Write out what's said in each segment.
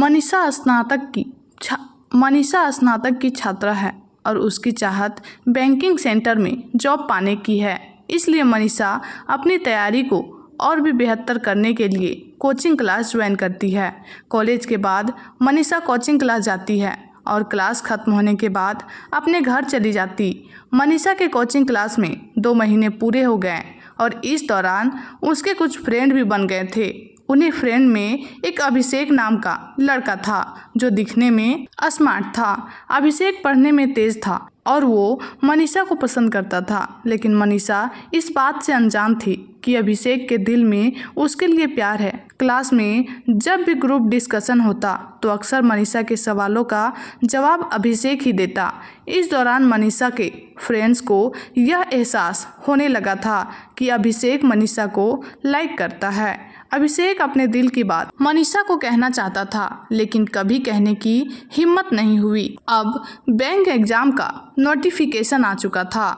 मनीषा स्नातक की छात्रा है और उसकी चाहत बैंकिंग सेक्टर में जॉब पाने की है। इसलिए मनीषा अपनी तैयारी को और भी बेहतर करने के लिए कोचिंग क्लास ज्वाइन करती है। कॉलेज के बाद मनीषा कोचिंग क्लास जाती है और क्लास खत्म होने के बाद अपने घर चली जाती। मनीषा के कोचिंग क्लास में 2 महीने पूरे हो गए और इस दौरान उसके कुछ फ्रेंड भी बन गए थे। उन्हीं फ्रेंड में एक अभिषेक नाम का लड़का था जो दिखने में स्मार्ट था। अभिषेक पढ़ने में तेज था और वो मनीषा को पसंद करता था, लेकिन मनीषा इस बात से अनजान थी कि अभिषेक के दिल में उसके लिए प्यार है। क्लास में जब भी ग्रुप डिस्कशन होता तो अक्सर मनीषा के सवालों का जवाब अभिषेक ही देता। इस दौरान मनीषा के फ्रेंड्स को यह एहसास होने लगा था कि अभिषेक मनीषा को लाइक करता है। अभिषेक अपने दिल की बात मनीषा को कहना चाहता था, लेकिन कभी कहने की हिम्मत नहीं हुई। अब बैंक एग्जाम का नोटिफिकेशन आ चुका था।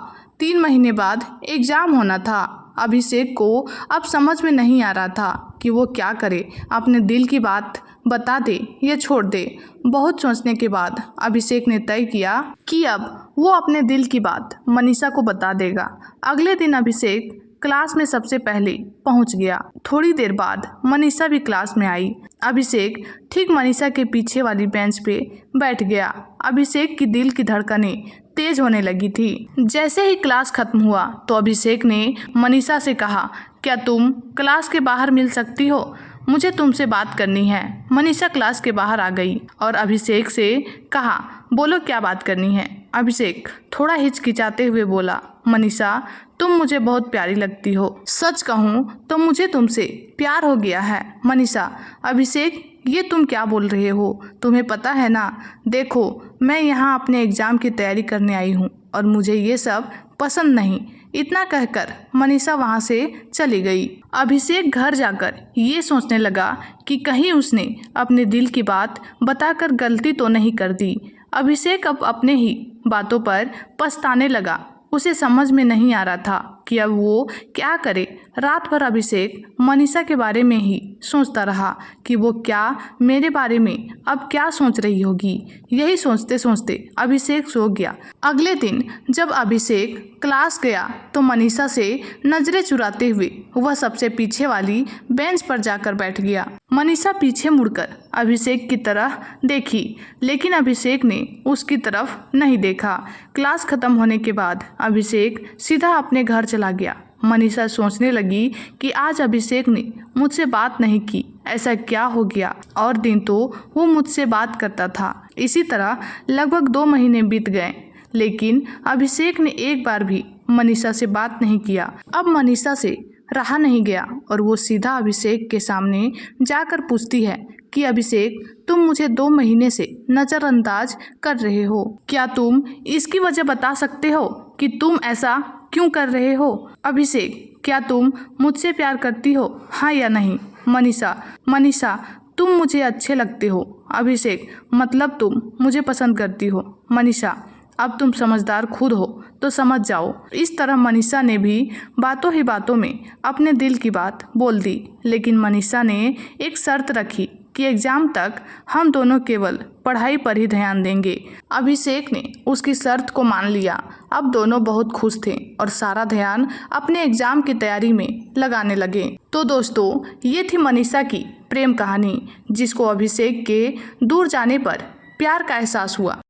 3 महीने बाद एग्जाम होना था। अभिषेक को अब समझ में नहीं आ रहा था कि वो क्या करे, अपने दिल की बात बता दे या छोड़ दे। बहुत सोचने के बाद अभिषेक ने तय किया कि अब वो अपने दिल की बात मनीषा को बता देगा। अगले दिन अभिषेक क्लास में सबसे पहले पहुंच गया। थोड़ी देर बाद मनीषा भी क्लास में आई। अभिषेक ठीक मनीषा के पीछे वाली बेंच पे बैठ गया। अभिषेक की दिल की धड़कनें तेज होने लगी थी। जैसे ही क्लास खत्म हुआ तो अभिषेक ने मनीषा से कहा, क्या तुम क्लास के बाहर मिल सकती हो? मुझे तुमसे बात करनी है। मनीषा क्लास के बाहर आ गई और अभिषेक से कहा, बोलो क्या बात करनी है? अभिषेक थोड़ा हिचकिचाते हुए बोला, मनीषा तुम मुझे बहुत प्यारी लगती हो। सच कहूँ तो मुझे तुमसे प्यार हो गया है। मनीषा, अभिषेक ये तुम क्या बोल रहे हो? तुम्हें पता है ना, देखो मैं यहाँ अपने एग्ज़ाम की तैयारी करने आई हूँ और मुझे ये सब पसंद नहीं। इतना कहकर मनीषा वहाँ से चली गई। अभिषेक घर जाकर ये सोचने लगा कि कहीं उसने अपने दिल की बात बताकर गलती तो नहीं कर दी। अभिषेक अब अपने ही बातों पर पछताने लगा। उसे समझ में नहीं आ रहा था कि अब वो क्या करे। रात भर अभिषेक मनीषा के बारे में ही सोचता रहा कि वो क्या मेरे बारे में अब क्या सोच रही होगी। यही सोचते सोचते अभिषेक सो गया। अगले दिन जब अभिषेक क्लास गया तो मनीषा से नजरें चुराते हुए वह सबसे पीछे वाली बेंच पर जाकर बैठ गया। मनीषा पीछे मुड़कर अभिषेक की तरफ देखी, लेकिन अभिषेक ने उसकी तरफ नहीं देखा। क्लास खत्म होने के बाद अभिषेक सीधा अपने घर चला गया। मनीषा सोचने लगी कि आज अभिषेक ने मुझसे बात नहीं की, ऐसा क्या हो गया? और दिन तो वो मुझसे बात करता था। इसी तरह लगभग 2 महीने बीत गए, लेकिन अभिषेक ने एक बार भी मनीषा से बात नहीं किया। अब मनीषा से रहा नहीं गया और वो सीधा अभिषेक के सामने जाकर पूछती है कि अभिषेक, तुम मुझे 2 महीने से नज़रअंदाज कर रहे हो। क्या तुम इसकी वजह बता सकते हो कि तुम ऐसा क्यों कर रहे हो? अभिषेक, क्या तुम मुझसे प्यार करती हो, हाँ या नहीं? मनीषा, तुम मुझे अच्छे लगते हो। अभिषेक, मतलब तुम मुझे पसंद करती हो। मनीषा, अब तुम समझदार खुद हो तो समझ जाओ। इस तरह मनीषा ने भी बातों ही बातों में अपने दिल की बात बोल दी, लेकिन मनीषा ने एक शर्त रखी कि एग्ज़ाम तक हम दोनों केवल पढ़ाई पर ही ध्यान देंगे। अभिषेक ने उसकी शर्त को मान लिया। अब दोनों बहुत खुश थे और सारा ध्यान अपने एग्ज़ाम की तैयारी में लगाने लगे। तो दोस्तों, ये थी मनीषा की प्रेम कहानी, जिसको अभिषेक के दूर जाने पर प्यार का एहसास हुआ।